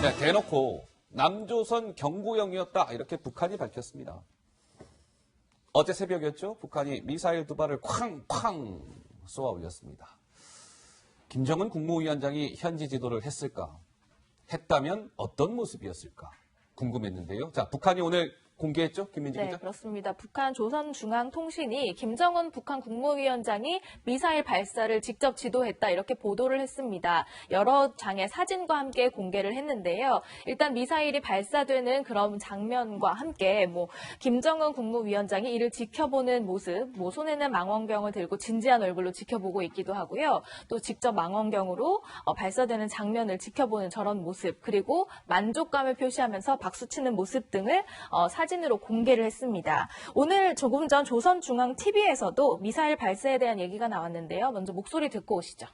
네, 대놓고 남조선 경고형이었다 이렇게 북한이 밝혔습니다. 어제 새벽이었죠. 북한이 미사일 2발을 쾅쾅 쏘아 올렸습니다. 김정은 국무위원장이 현지 지도를 했을까? 했다면 어떤 모습이었을까? 궁금했는데요. 자, 북한이 오늘 공개했죠? 김민지 기자? 네, 그렇습니다. 북한 조선중앙통신이 김정은 북한 국무위원장이 미사일 발사를 직접 지도했다 이렇게 보도를 했습니다. 여러 장의 사진과 함께 공개를 했는데요. 일단 미사일이 발사되는 그런 장면과 함께 김정은 국무위원장이 이를 지켜보는 모습, 손에는 망원경을 들고 진지한 얼굴로 지켜보고 있기도 하고요. 또 직접 망원경으로 발사되는 장면을 지켜보는 저런 모습, 그리고 만족감을 표시하면서 박수치는 모습 등을 사진으로 공개를 했습니다. 오늘 조금 전 조선중앙TV에서도 미사일 발사에 대한 얘기가 나왔는데요. 먼저 목소리 듣고 오시죠.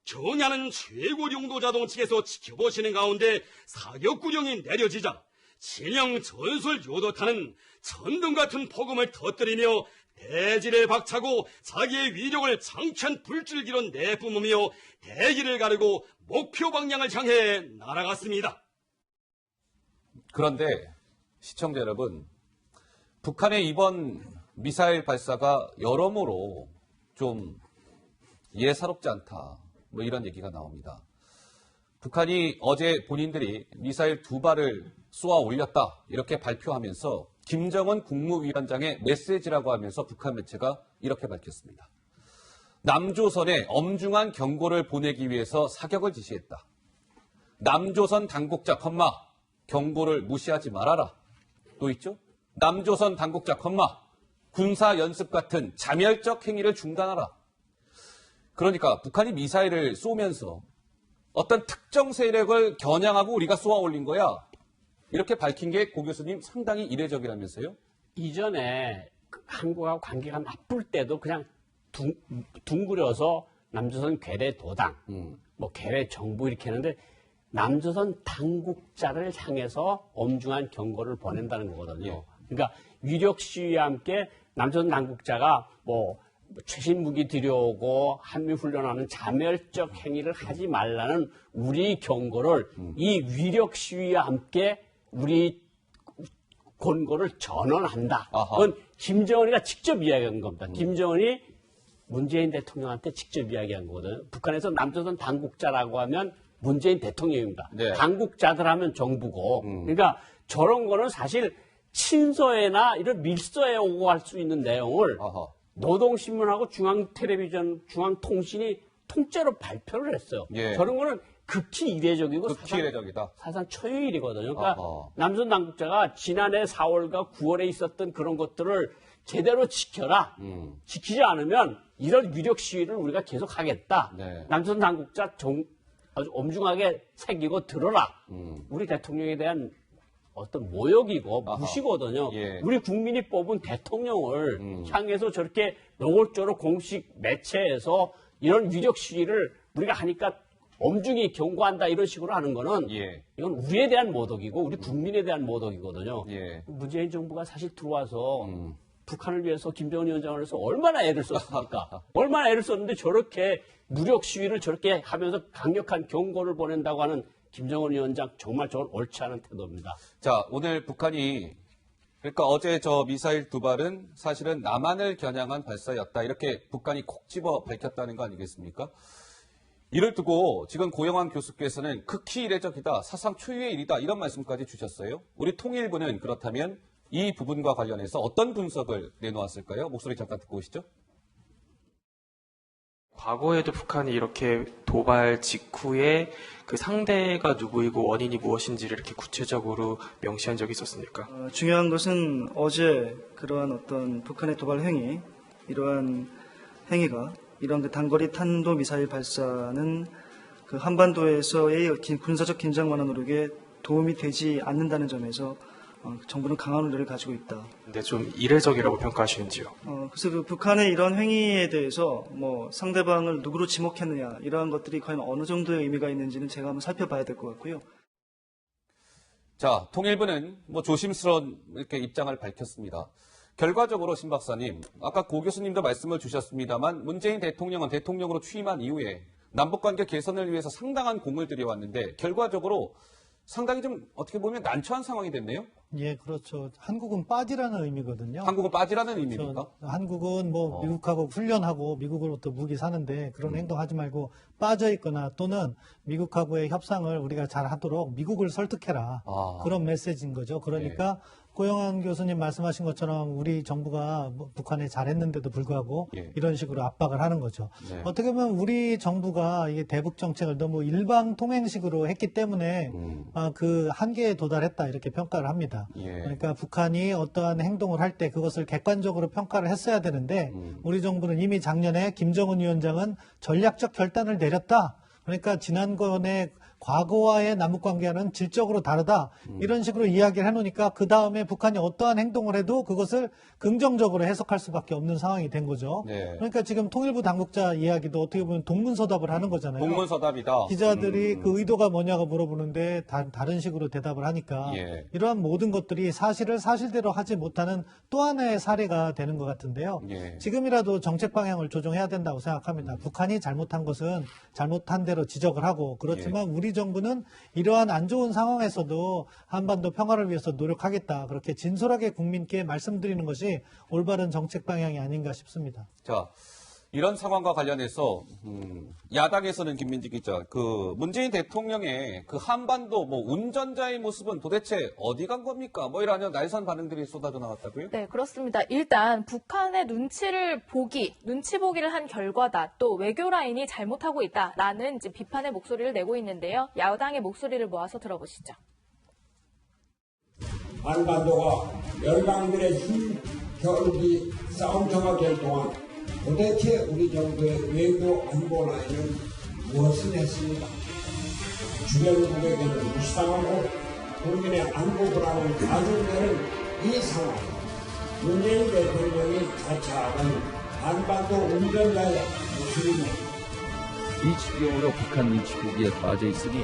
전야는 최고 용도자동 측에서 지켜보시는 가운데 사격구령이 내려지자 진영 전술 요도탄은 천둥 같은 폭음을 터뜨리며 대지를 박차고 자기의 위력을 장천 불줄기로 내뿜으며 대기를 가르고 목표 방향을 향해 날아갔습니다. 그런데 시청자 여러분, 북한의 이번 미사일 발사가 여러모로 좀 예사롭지 않다. 이런 얘기가 나옵니다. 북한이 어제 본인들이 미사일 2발을 쏘아 올렸다 이렇게 발표하면서 김정은 국무위원장의 메시지라고 하면서 북한 매체가 이렇게 밝혔습니다. 남조선에 엄중한 경고를 보내기 위해서 사격을 지시했다. 남조선 당국자 컴마 경고를 무시하지 말아라. 또 있죠? 남조선 당국자 컴마 군사 연습 같은 자멸적 행위를 중단하라. 그러니까 북한이 미사일을 쏘면서 어떤 특정 세력을 겨냥하고 우리가 쏘아 올린 거야. 이렇게 밝힌 게 고 교수님 상당히 이례적이라면서요? 이전에 한국하고 관계가 나쁠 때도 그냥 둥그려서 남조선 괴뢰 도당, 괴뢰 정부 이렇게 했는데 남조선 당국자를 향해서 엄중한 경고를 보낸다는 거거든요. 예. 그러니까 위력 시위와 함께 남조선 당국자가 최신 무기 들여오고 한미 훈련하는 자멸적 행위를 하지 말라는 우리 경고를 이 위력 시위와 함께 우리 권고를 전언한다. 그건 김정은이가 직접 이야기한 겁니다. 김정은이 문재인 대통령한테 직접 이야기한 거거든요. 북한에서 남조선 당국자라고 하면 문재인 대통령입니다. 네. 당국자들 하면 정부고. 그러니까 저런 거는 사실 친서에나 이런 밀서에 오고 갈 수 있는 내용을 노동신문하고 중앙텔레비전, 중앙통신이 통째로 발표를 했어요. 예. 저런 거는 극히 이례적이고 이례적이다. 사상 초유일이거든요. 그러니까 남조선 당국자가 지난해 4월과 9월에 있었던 그런 것들을 제대로 지켜라. 지키지 않으면 이런 위력 시위를 우리가 계속 하겠다. 네. 남조선 당국자 아주 엄중하게 새기고 들어라. 우리 대통령에 대한 어떤 모욕이고 무시거든요. 예. 우리 국민이 뽑은 대통령을 향해서 저렇게 노골적으로 공식 매체에서 이런 위력 시위를 우리가 하니까 엄중히 경고한다 이런 식으로 하는 거는 이건 우리에 대한 모독이고 우리 국민에 대한 모독이거든요. 문재인 정부가 사실 들어와서 북한을 위해서 김정은 위원장을 해서 얼마나 애를 썼습니까? 얼마나 애를 썼는데 저렇게 무력 시위를 저렇게 하면서 강력한 경고를 보낸다고 하는 김정은 위원장 정말 저건 옳지 않은 태도입니다. 자, 오늘 북한이 그러니까 어제 저 미사일 2발은 사실은 남한을 겨냥한 발사였다. 이렇게 북한이 콕 집어 밝혔다는 거 아니겠습니까? 이를 두고 지금 고영환 교수께서는 극히 이례적이다. 사상 초유의 일이다. 이런 말씀까지 주셨어요. 우리 통일부는 그렇다면 이 부분과 관련해서 어떤 분석을 내놓았을까요? 목소리 잠깐 듣고 오시죠. 과거에도 북한이 이렇게 도발 직후에 그 상대가 누구이고 원인이 무엇인지를 이렇게 구체적으로 명시한 적이 있었습니까? 중요한 것은 어제 그러한 어떤 북한의 도발 행위, 이러한 행위가 이런 그 단거리 탄도 미사일 발사는 그 한반도에서의 군사적 긴장 완화 노력에 도움이 되지 않는다는 점에서 정부는 강한 우려를 가지고 있다. 근데 좀 이례적이라고 평가하시는지요? 그래서 그 북한의 이런 행위에 대해서 상대방을 누구로 지목했느냐 이러한 것들이 과연 어느 정도의 의미가 있는지는 제가 한번 살펴봐야 될 것 같고요. 자, 통일부는 조심스러운 이렇게 입장을 밝혔습니다. 결과적으로 신 박사님, 아까 고 교수님도 말씀을 주셨습니다만 문재인 대통령은 대통령으로 취임한 이후에 남북관계 개선을 위해서 상당한 공을 들여왔는데 결과적으로 상당히 좀 어떻게 보면 난처한 상황이 됐네요. 예, 그렇죠. 한국은 빠지라는 의미거든요. 한국은 빠지라는 그렇죠. 의미입니까? 한국은 뭐 미국하고 훈련하고 미국으로부터 무기 사는데 그런 행동하지 말고 빠져 있거나 또는 미국하고의 협상을 우리가 잘 하도록 미국을 설득해라. 아. 그런 메시지인 거죠. 그러니까 고영한 교수님 말씀하신 것처럼 우리 정부가 뭐 북한에 잘했는데도 불구하고 예. 이런 식으로 압박을 하는 거죠. 네. 어떻게 보면 우리 정부가 이게 대북 정책을 너무 일방 통행식으로 했기 때문에 그 한계에 도달했다 이렇게 평가를 합니다. 예. 그러니까 북한이 어떠한 행동을 할 때 그것을 객관적으로 평가를 했어야 되는데 우리 정부는 이미 작년에 김정은 위원장은 전략적 결단을 내렸다. 그러니까 지난번에 과거와의 남북관계와는 질적으로 다르다. 이런 식으로 이야기를 해놓으니까 그 다음에 북한이 어떠한 행동을 해도 그것을 긍정적으로 해석할 수밖에 없는 상황이 된 거죠. 네. 그러니까 지금 통일부 당국자 이야기도 어떻게 보면 동문서답을 하는 거잖아요. 동문서답이다. 기자들이 그 의도가 뭐냐고 물어보는데 다른 식으로 대답을 하니까 예. 이러한 모든 것들이 사실을 사실대로 하지 못하는 또 하나의 사례가 되는 것 같은데요. 예. 지금이라도 정책 방향을 조정해야 된다고 생각합니다. 북한이 잘못한 것은 잘못한 대로 지적을 하고 그렇지만 우리 정부는 이러한 안 좋은 상황에서도 한반도 평화를 위해서 노력하겠다. 그렇게 진솔하게 국민께 말씀드리는 것이 올바른 정책 방향이 아닌가 싶습니다. 자, 이런 상황과 관련해서 야당에서는 김민지 기자, 그 문재인 대통령의 그 한반도 뭐 운전자의 모습은 도대체 어디 간 겁니까? 뭐 이런 날선 반응들이 쏟아져 나왔다고요? 네, 그렇습니다. 일단 북한의 눈치 보기를 한 결과다. 또 외교 라인이 잘못하고 있다라는 이제 비판의 목소리를 내고 있는데요. 야당의 목소리를 모아서 들어보시죠. 한반도가 열강들의 힘 겨루기 싸움터가 될 동안 도대체 우리 정부의 외교 안보 라인은 무엇을 했습니까? 주변국에게는 무시당하고 국민의 안보 불안을 가중되는 이 상황, 문재인 대통령이 자처하는 한반도 운전자의 모습입니다. 이 지경으로 북한 눈치 보기에 빠져 있으니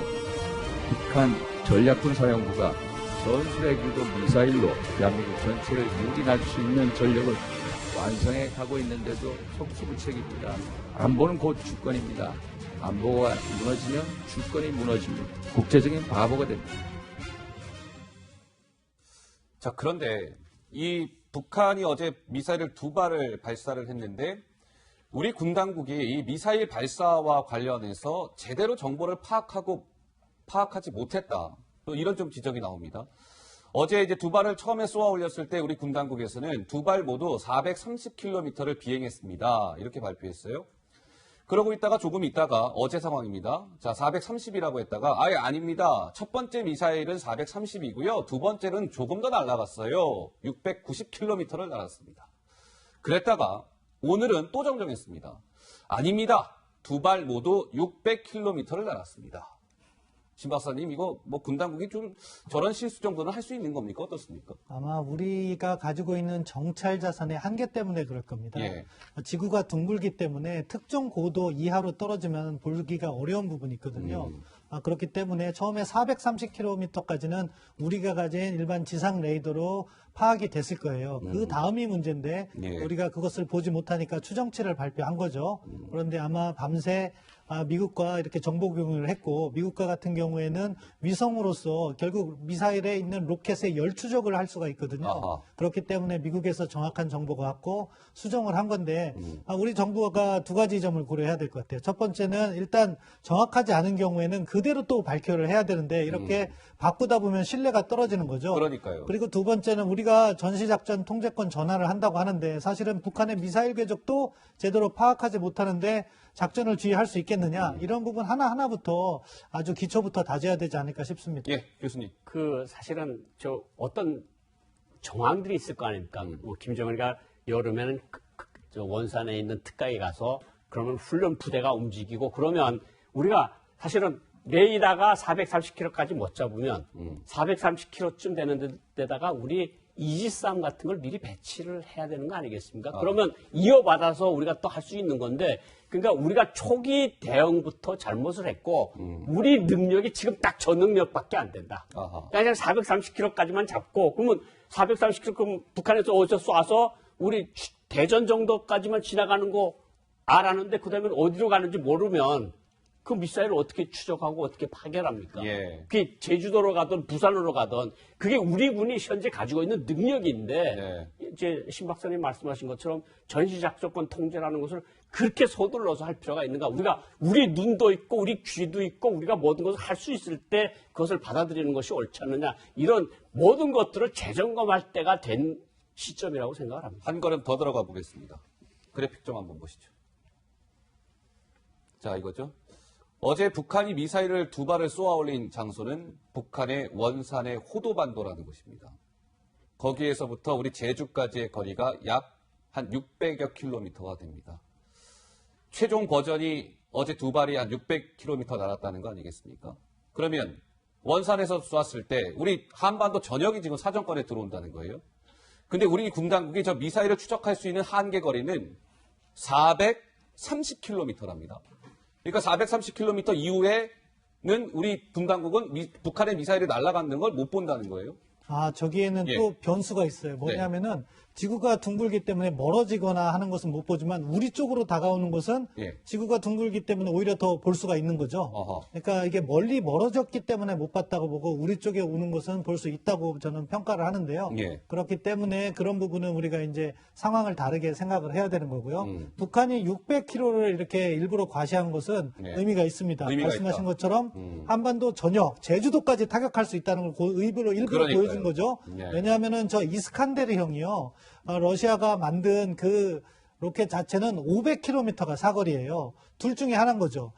북한 전략군 사령부가 전술핵 유도 미사일로 대한민국 전체를 유린할 수 있는 전력을 완성해 가고 있는데도 속수무책입니다. 안보는 곧 주권입니다. 안보가 무너지면 주권이 무너집니다. 국제적인 바보가 됩니다. 자, 그런데 이 북한이 어제 미사일을 2발을 발사를 했는데 우리 군 당국이 이 미사일 발사와 관련해서 제대로 정보를 파악하지 못했다. 또 이런 좀 지적이 나옵니다. 어제 이제 2발을 처음에 쏘아 올렸을 때 우리 군 당국에서는 2발 모두 430km를 비행했습니다. 이렇게 발표했어요. 그러고 있다가 조금 있다가 어제 상황입니다. 자, 430이라고 했다가 아예 아닙니다. 첫 번째 미사일은 430이고요. 두 번째는 조금 더 날아갔어요. 690km를 날았습니다. 그랬다가 오늘은 또 정정했습니다. 아닙니다. 2발 모두 600km를 날았습니다. 신 박사님, 이거 뭐 군 당국이 좀 저런 실수 정도는 할 수 있는 겁니까? 어떻습니까? 아마 우리가 가지고 있는 정찰 자산의 한계 때문에 그럴 겁니다. 예. 지구가 둥글기 때문에 특정 고도 이하로 떨어지면 보기가 어려운 부분이 있거든요. 그렇기 때문에 처음에 430km까지는 우리가 가진 일반 지상 레이더로 파악이 됐을 거예요. 그 다음이 문제인데 예. 우리가 그것을 보지 못하니까 추정치를 발표한 거죠. 그런데 아마 밤새 미국과 이렇게 정보 공유를 했고 미국과 같은 경우에는 위성으로서 결국 미사일에 있는 로켓의 열 추적을 할 수가 있거든요. 아하. 그렇기 때문에 미국에서 정확한 정보가 왔고 수정을 한 건데 우리 정부가 두 가지 점을 고려해야 될 것 같아요. 첫 번째는 일단 정확하지 않은 경우에는 그대로 또 발표를 해야 되는데 이렇게 바꾸다 보면 신뢰가 떨어지는 거죠. 그러니까요. 그리고 두 번째는 우리가 전시작전 통제권 전환을 한다고 하는데 사실은 북한의 미사일 궤적도 제대로 파악하지 못하는데 작전을 지휘할 수 있겠느냐 이런 부분 하나하나부터 아주 기초부터 다져야 되지 않을까 싶습니다. 예, 교수님. 사실은 어떤 정황들이 있을 거 아닙니까? 뭐 김정은이가 여름에는 저 원산에 있는 특가에 가서 그러면 훈련 부대가 움직이고 그러면 우리가 사실은 레이더가 430km까지 못 잡으면 430km쯤 되는 데다가 우리 이지스함 같은 걸 미리 배치를 해야 되는 거 아니겠습니까? 그러면 이어받아서 우리가 또 할 수 있는 건데 그러니까 우리가 초기 대응부터 잘못을 했고 우리 능력이 지금 딱 저 능력밖에 안 된다. 그냥 430km까지만 잡고 그러면 430km 그럼 북한에서 어디서 쏴서 우리 대전 정도까지만 지나가는 거 알았는데 그다음에 어디로 가는지 모르면 그 미사일을 어떻게 추적하고 어떻게 파괴합니까? 예. 그게 제주도로 가든 부산으로 가든 그게 우리 군이 현재 가지고 있는 능력인데 네. 이제 신 박사님 말씀하신 것처럼 전시작전권 통제라는 것을 그렇게 서둘러서 할 필요가 있는가? 우리가 우리 눈도 있고 우리 귀도 있고 우리가 모든 것을 할 수 있을 때 그것을 받아들이는 것이 옳지 않느냐? 이런 모든 것들을 재점검할 때가 된 시점이라고 생각을 합니다. 한 걸음 더 들어가 보겠습니다. 그래픽 좀 한번 보시죠. 자, 이거죠. 어제 북한이 미사일을 2발을 쏘아 올린 장소는 북한의 원산의 호도반도라는 곳입니다. 거기에서부터 우리 제주까지의 거리가 약 한 600여 킬로미터가 됩니다. 최종 버전이 어제 2발이 한 600km 날았다는 거 아니겠습니까? 그러면 원산에서 쏘았을 때 우리 한반도 전역이 지금 사정권에 들어온다는 거예요. 근데 우리 군 당국이 저 미사일을 추적할 수 있는 한계 거리는 430km랍니다. 그러니까 430km 이후에는 우리 군 당국은 북한의 미사일이 날아가는 걸 못 본다는 거예요. 아, 저기에는 예. 또 변수가 있어요. 뭐냐면은 지구가 둥글기 때문에 멀어지거나 하는 것은 못 보지만 우리 쪽으로 다가오는 것은 예. 지구가 둥글기 때문에 오히려 더 볼 수가 있는 거죠. 어허. 그러니까 이게 멀리 멀어졌기 때문에 못 봤다고 보고 우리 쪽에 오는 것은 볼 수 있다고 저는 평가를 하는데요. 예. 그렇기 때문에 그런 부분은 우리가 이제 상황을 다르게 생각을 해야 되는 거고요. 북한이 600km를 이렇게 일부러 과시한 것은 예. 의미가 있습니다. 의미가 말씀하신 있다. 것처럼 한반도 전역, 제주도까지 타격할 수 있다는 걸 일부러 그러니까요. 보여준 거죠. 예. 왜냐하면은 저 이스칸데르형이요. 러시아가 만든 그 로켓 자체는 500km가 사거리예요. 둘 중에 하나인 거죠.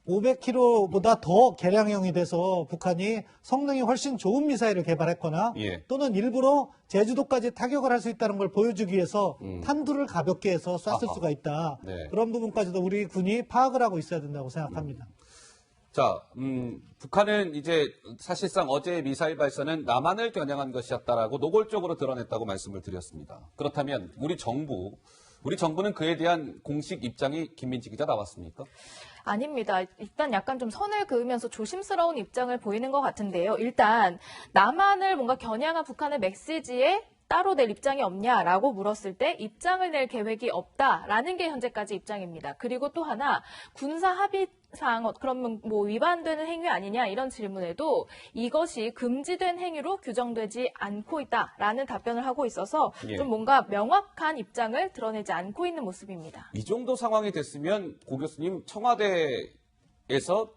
500km보다 더 개량형이 돼서 북한이 성능이 훨씬 좋은 미사일을 개발했거나 예. 또는 일부러 제주도까지 타격을 할 수 있다는 걸 보여주기 위해서 탄두를 가볍게 해서 쐈을 아하. 수가 있다. 네. 그런 부분까지도 우리 군이 파악을 하고 있어야 된다고 생각합니다. 자, 북한은 이제 사실상 어제의 미사일 발사는 남한을 겨냥한 것이었다라고 노골적으로 드러냈다고 말씀을 드렸습니다. 그렇다면 우리 정부는 그에 대한 공식 입장이 김민지 기자 나왔습니까? 아닙니다. 일단 약간 좀 선을 그으면서 조심스러운 입장을 보이는 것 같은데요. 일단 남한을 뭔가 겨냥한 북한의 메시지에 따로 낼 입장이 없냐라고 물었을 때 입장을 낼 계획이 없다라는 게 현재까지 입장입니다. 그리고 또 하나 군사 합의상 그러면 뭐 위반되는 행위 아니냐 이런 질문에도 이것이 금지된 행위로 규정되지 않고 있다라는 답변을 하고 있어서 예. 좀 뭔가 명확한 입장을 드러내지 않고 있는 모습입니다. 이 정도 상황이 됐으면 고 교수님 청와대에서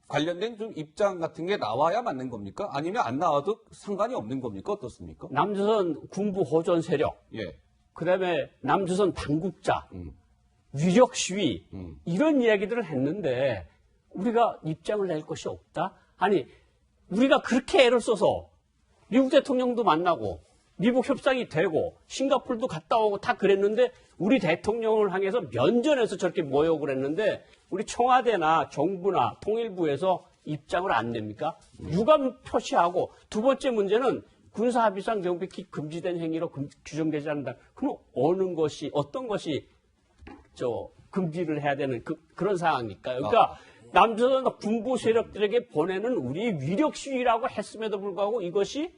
관련된 좀 입장 같은 게 나와야 맞는 겁니까? 아니면 안 나와도 상관이 없는 겁니까? 어떻습니까? 남조선 군부 호전 세력, 예. 그다음에 남조선 당국자, 위력 시위 이런 이야기들을 했는데 우리가 입장을 낼 것이 없다? 아니 우리가 그렇게 애를 써서 미국 대통령도 만나고 미국 협상이 되고 싱가포르도 갔다 오고 다 그랬는데 우리 대통령을 향해서 면전에서 저렇게 모욕을 했는데 우리 청와대나 정부나 통일부에서 입장을 안 냅니까? 유감 표시하고 두 번째 문제는 군사합의상 명백히 금지된 행위로 규정되지 않는다. 그럼 어떤 것이 금지를 해야 되는 그런 상황입니까? 그러니까 남조선 군부 세력들에게 보내는 우리 위력 시위라고 했음에도 불구하고 이것이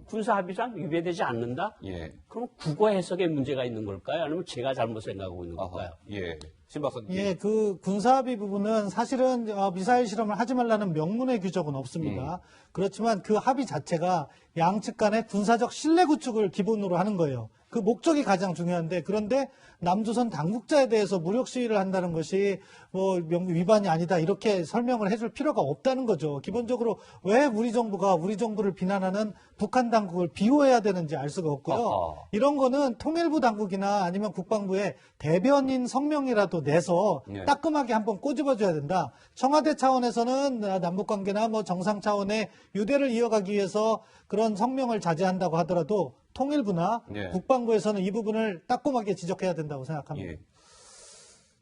군사합의상 위배되지 않는다? 예. 그럼 국어 해석에 문제가 있는 걸까요? 아니면 제가 잘못 생각하고 있는 걸까요? 예. 신 박사님. 예, 그 군사합의 부분은 사실은 미사일 실험을 하지 말라는 명문의 규정은 없습니다. 그렇지만 그 합의 자체가 양측 간의 군사적 신뢰 구축을 기본으로 하는 거예요. 그 목적이 가장 중요한데 그런데 남조선 당국자에 대해서 무력 시위를 한다는 것이 위반이 아니다 이렇게 설명을 해줄 필요가 없다는 거죠. 기본적으로 왜 우리 정부가 우리 정부를 비난하는 북한 당국을 비호해야 되는지 알 수가 없고요. 아하. 이런 거는 통일부 당국이나 아니면 국방부에 대변인 성명이라도 내서 예. 따끔하게 한번 꼬집어줘야 된다. 청와대 차원에서는 남북관계나 정상 차원의 유대를 이어가기 위해서 그런 성명을 자제한다고 하더라도 통일부나 예. 국방부에서는 이 부분을 따끔하게 지적해야 된다고 생각합니다. 예.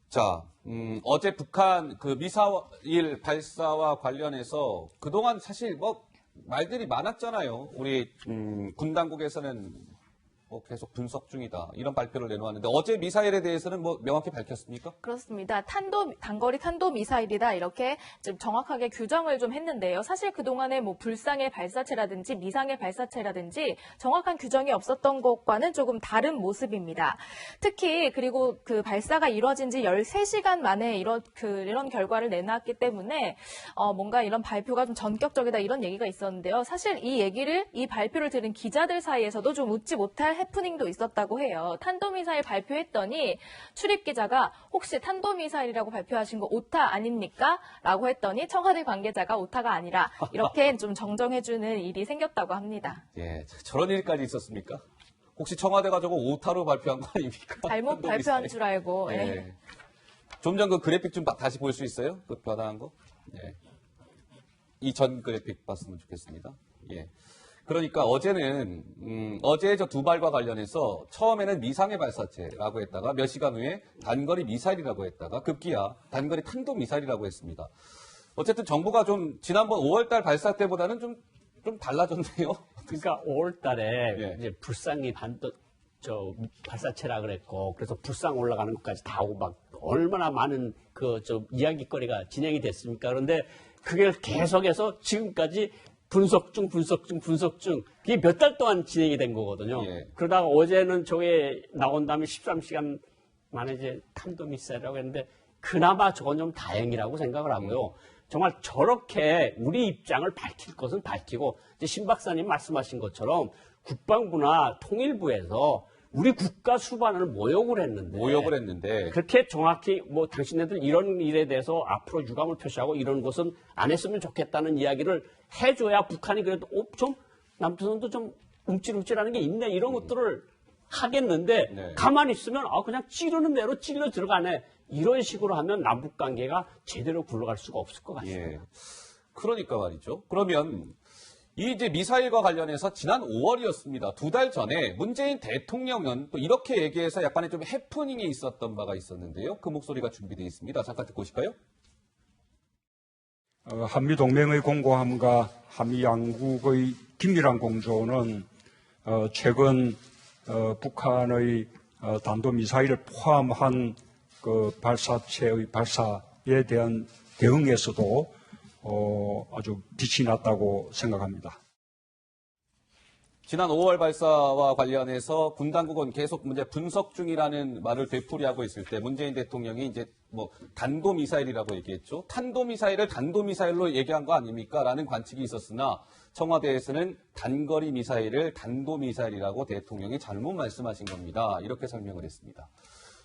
자, 어제 북한 그 미사일 발사와 관련해서 그동안 사실 말들이 많았잖아요. 우리 군 당국에서는 계속 분석 중이다. 이런 발표를 내놓았는데 어제 미사일에 대해서는 뭐 명확히 밝혔습니까? 그렇습니다. 단거리 탄도 미사일이다 이렇게 좀 정확하게 규정을 좀 했는데요. 사실 그동안에 뭐 불상의 발사체라든지 미상의 발사체라든지 정확한 규정이 없었던 것과는 조금 다른 모습입니다. 특히 그리고 그 발사가 이루어진 지 13시간 만에 이런 결과를 내놨기 때문에 뭔가 이런 발표가 좀 전격적이다 이런 얘기가 있었는데요. 사실 이 발표를 들은 기자들 사이에서도 좀 웃지 못할 해프닝도 있었다고 해요. 탄도미사일 발표했더니 출입기자가 혹시 탄도미사일이라고 발표하신 거 오타 아닙니까? 라고 했더니 청와대 관계자가 오타가 아니라 이렇게 좀 정정해주는 일이 생겼다고 합니다. 예, 저런 일까지 있었습니까? 혹시 청와대가 저거 오타로 발표한 거 아닙니까? 잘못 발표한 줄 알고. 예. 좀 전 그 그래픽 좀 다시 볼 수 있어요? 그 변화한 거? 예. 이 전 그래픽 봤으면 좋겠습니다. 예. 그러니까 어제는 어제 저 두 발과 관련해서 처음에는 미상의 발사체라고 했다가 몇 시간 후에 단거리 미사일이라고 했다가 급기야 단거리 탄도 미사일이라고 했습니다. 어쨌든 정부가 좀 지난번 5월달 발사 때보다는 좀 달라졌네요. 그러니까 5월달에 예. 이제 불상이 발사체라 그랬고 그래서 불상 올라가는 것까지 다 하고 막 얼마나 많은 이야기거리가 진행이 됐습니까? 그런데 그게 계속해서 지금까지 분석 중 그게 몇 달 동안 진행이 된 거거든요. 예. 그러다가 어제는 저게 나온 다음에 13시간 만에 이제 탄도미사일이라고 했는데 그나마 저건 좀 다행이라고 생각을 하고요. 정말 저렇게 우리 입장을 밝힐 것은 밝히고 이제 신 박사님 말씀하신 것처럼 국방부나 통일부에서 우리 국가 수반을 모욕을 했는데 그렇게 정확히 뭐 당신네들 이런 일에 대해서 앞으로 유감을 표시하고 이런 것은 안 했으면 좋겠다는 이야기를 해줘야 북한이 그래도 좀 남조선도 좀 움찔움찔하는 게 있네 이런 것들을 하겠는데 네. 가만히 있으면 그냥 찌르는 대로 찔러 들어가네 이런 식으로 하면 남북 관계가 제대로 굴러갈 수가 없을 것 같습니다. 예. 그러니까 말이죠. 그러면 이 이제 미사일과 관련해서 지난 5월이었습니다. 2달 전에 문재인 대통령은 또 이렇게 얘기해서 약간의 좀 해프닝이 있었던 바가 있었는데요. 그 목소리가 준비되어 있습니다. 잠깐 듣고 오실까요? 한미동맹의 공고함과 한미양국의 긴밀한 공조는 최근 북한의 단도미사일을 포함한 그 발사체의 발사에 대한 대응에서도 아주 빛이 났다고 생각합니다. 지난 5월 발사와 관련해서 군 당국은 계속 문제 분석 중이라는 말을 되풀이하고 있을 때 문재인 대통령이 이제 뭐 단도미사일이라고 얘기했죠. 탄도미사일을 단도미사일로 얘기한 거 아닙니까? 라는 관측이 있었으나 청와대에서는 단거리 미사일을 단도미사일이라고 대통령이 잘못 말씀하신 겁니다. 이렇게 설명을 했습니다.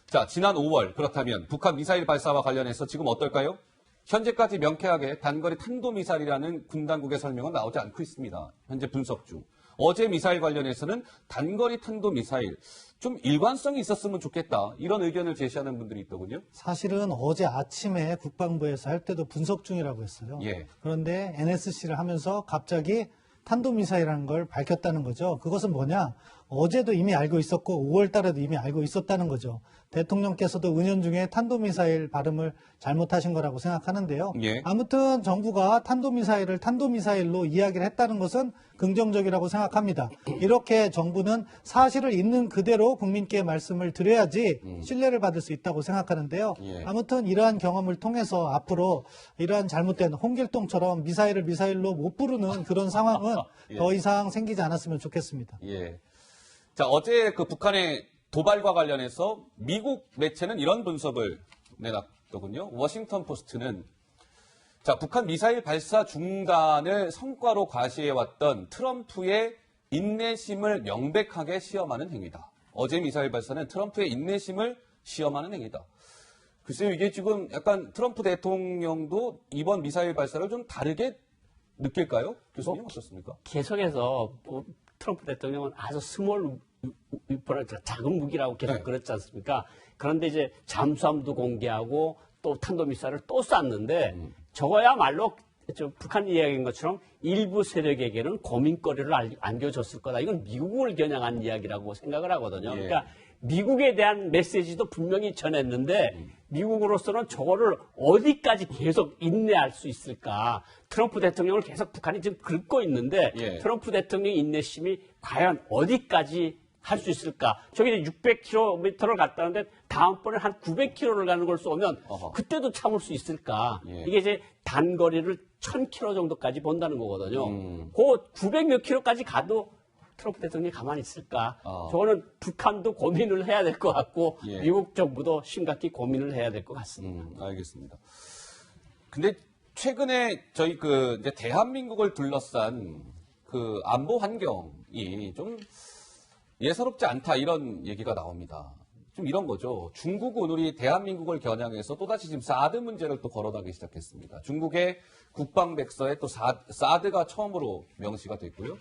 자, 지난 5월 그렇다면 북한 미사일 발사와 관련해서 지금 어떨까요? 현재까지 명쾌하게 단거리 탄도미사일이라는 군 당국의 설명은 나오지 않고 있습니다. 현재 분석 중. 어제 미사일 관련해서는 단거리 탄도미사일 좀 일관성이 있었으면 좋겠다. 이런 의견을 제시하는 분들이 있더군요. 사실은 어제 아침에 국방부에서 할 때도 분석 중이라고 했어요. 예. 그런데 NSC를 하면서 갑자기 탄도미사일이라는 걸 밝혔다는 거죠. 그것은 뭐냐? 어제도 이미 알고 있었고 5월 달에도 이미 알고 있었다는 거죠. 대통령께서도 은연중에 탄도미사일 발음을 잘못하신 거라고 생각하는데요. 예. 아무튼 정부가 탄도미사일을 탄도미사일로 이야기를 했다는 것은 긍정적이라고 생각합니다. 이렇게 정부는 사실을 있는 그대로 국민께 말씀을 드려야지 신뢰를 받을 수 있다고 생각하는데요. 예. 아무튼 이러한 경험을 통해서 앞으로 이러한 잘못된 홍길동처럼 미사일을 미사일로 못 부르는 그런 상황은 예. 더 이상 생기지 않았으면 좋겠습니다. 예. 자, 어제 그 북한의 도발과 관련해서 미국 매체는 이런 분석을 내놨더군요. 워싱턴 포스트는 자, 북한 미사일 발사 중단을 성과로 과시해왔던 트럼프의 인내심을 명백하게 시험하는 행위다. 어제 미사일 발사는 트럼프의 인내심을 시험하는 행위다. 글쎄요, 이게 지금 약간 트럼프 대통령도 이번 미사일 발사를 좀 다르게 느낄까요? 교수님 어떻습니까? 계속해서 트럼프 대통령은 아주 스몰 작은 무기라고 계속 네. 그랬지 않습니까? 그런데 이제 잠수함도 공개하고 또 탄도미사일을 또 쐈는데 저거야말로 북한 이야기인 것처럼 일부 세력에게는 고민거리를 안겨줬을 거다. 이건 미국을 겨냥한 이야기라고 생각을 하거든요. 예. 그러니까 미국에 대한 메시지도 분명히 전했는데 미국으로서는 저거를 어디까지 계속 인내할 수 있을까. 트럼프 대통령을 계속 북한이 지금 긁고 있는데 예. 트럼프 대통령의 인내심이 과연 어디까지 할 수 있을까? 저기 이제 600km를 갔다는데 다음번에 한 900km를 가는 걸 쏘면 그때도 참을 수 있을까? 예. 이게 이제 단거리를 1000km 정도까지 본다는 거거든요. 그 900몇 킬로까지 가도 트럼프 대통령이 가만히 있을까? 저거는 북한도 고민을 해야 될 것 같고 예. 미국 정부도 심각히 고민을 해야 될 것 같습니다. 알겠습니다. 근데 최근에 저희 이제 대한민국을 둘러싼 그 안보 환경이 좀 예사롭지 않다 이런 얘기가 나옵니다. 좀 이런 거죠. 중국은 우리 대한민국을 겨냥해서 또다시 지금 사드 문제를 또 거론하기 시작했습니다. 중국의 국방백서에 또 사드가 처음으로 명시가 됐고요.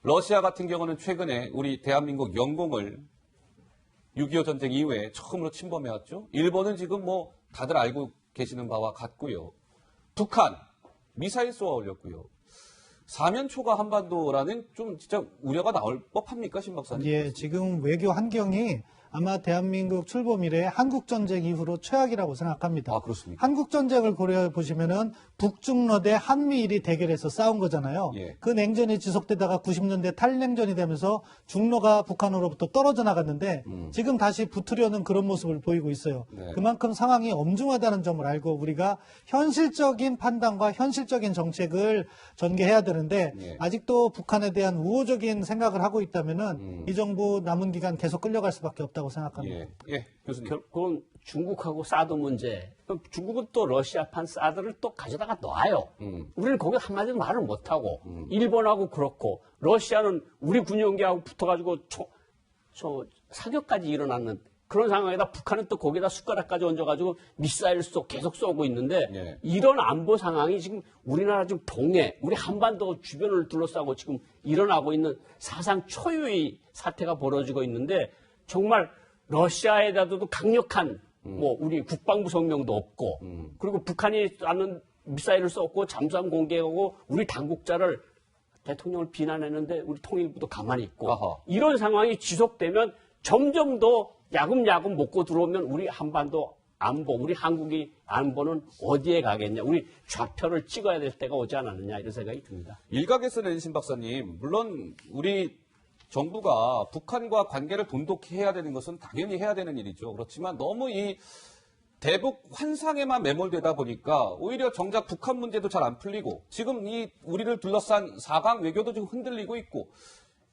러시아 같은 경우는 최근에 우리 대한민국 영공을 6.25 전쟁 이후에 처음으로 침범해왔죠. 일본은 지금 뭐 다들 알고 계시는 바와 같고요. 북한 미사일 쏘아 올렸고요. 사면초가 한반도라는 좀 진짜 우려가 나올 법합니까, 신 박사님? 예, 지금 외교 환경이 아마 대한민국 출범 이래 한국전쟁 이후로 최악이라고 생각합니다. 아, 그렇습니까? 한국전쟁을 고려해 보시면은 북중러대 한미일이 대결해서 싸운 거잖아요. 예. 그 냉전이 지속되다가 90년대 탈냉전이 되면서 중러가 북한으로부터 떨어져 나갔는데 지금 다시 붙으려는 그런 모습을 보이고 있어요. 네. 그만큼 상황이 엄중하다는 점을 알고 우리가 현실적인 판단과 현실적인 정책을 전개해야 되는데 예. 아직도 북한에 대한 우호적인 생각을 하고 있다면은 이 정부 남은 기간 계속 끌려갈 수밖에 없다고 생각합니다. 예, 예, 교수님. 결국은 중국하고 사드 문제. 그럼 중국은 또 러시아판 사드를 또 가져다가 놔요. 우리는 거기 한마디도 말을 못하고 일본하고 그렇고 러시아는 우리 군용기하고 붙어가지고 사격까지 일어나는 그런 상황에다 북한은 또 거기다 숟가락까지 얹어가지고 미사일을 계속 쏘고 있는데 예. 이런 안보 상황이 지금 우리나라 지금 동해, 우리 한반도 주변을 둘러싸고 지금 일어나고 있는 사상 초유의 사태가 벌어지고 있는데 정말 러시아에다도 강력한 뭐 우리 국방부 성명도 없고 그리고 북한이 쏘는 미사일을 쏘고 잠수함 공개하고 우리 당국자를 대통령을 비난했는데 우리 통일부도 가만히 있고 아하. 이런 상황이 지속되면 점점 더 야금야금 먹고 들어오면 우리 한반도 안보, 우리 한국의 안보는 어디에 가겠냐. 우리 좌표를 찍어야 될 때가 오지 않았느냐 이런 생각이 듭니다. 일각에서는 신 박사님, 물론 우리 정부가 북한과 관계를 돈독해야 되는 것은 당연히 해야 되는 일이죠. 그렇지만 너무 이 대북 환상에만 매몰되다 보니까 오히려 정작 북한 문제도 잘 안 풀리고 지금 이 우리를 둘러싼 4강 외교도 좀 흔들리고 있고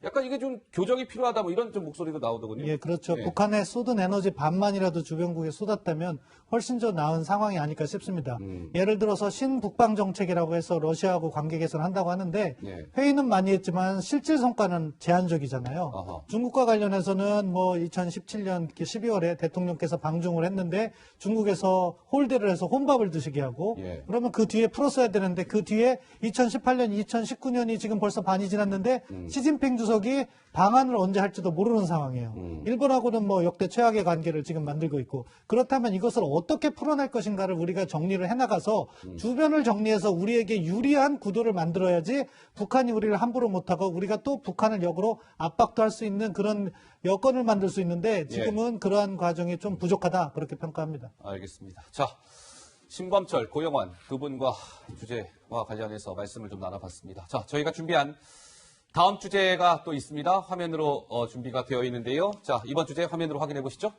약간 이게 좀 교정이 필요하다 뭐 이런 좀 목소리도 나오더군요. 예, 그렇죠. 예. 북한에 쏟은 에너지 반만이라도 주변국에 쏟았다면 훨씬 더 나은 상황이 아닐까 싶습니다. 예를 들어서 신북방 정책이라고 해서 러시아하고 관계 개선을 한다고 하는데 예. 회의는 많이 했지만 실질 성과는 제한적이잖아요. 아하. 중국과 관련해서는 뭐 2017년 12월에 대통령께서 방중을 했는데 중국에서 홀대를 해서 혼밥을 드시게 하고 예. 그러면 그 뒤에 풀었어야 되는데 그 뒤에 2018년, 2019년이 지금 벌써 반이 지났는데 시진핑 주석이 방안을 언제 할지도 모르는 상황이에요. 일본하고는 뭐 역대 최악의 관계를 지금 만들고 있고 그렇다면 이것을 어떻게 풀어낼 것인가를 우리가 정리를 해나가서 주변을 정리해서 우리에게 유리한 구도를 만들어야지 북한이 우리를 함부로 못하고 우리가 또 북한을 역으로 압박도 할 수 있는 그런 여건을 만들 수 있는데 지금은 그러한 과정이 좀 부족하다 그렇게 평가합니다. 알겠습니다. 자, 신범철, 고영환 두 분과 주제와 관련해서 말씀을 좀 나눠봤습니다. 자, 저희가 준비한 다음 주제가 또 있습니다. 화면으로 준비가 되어 있는데요. 자, 이번 주제 화면으로 확인해 보시죠.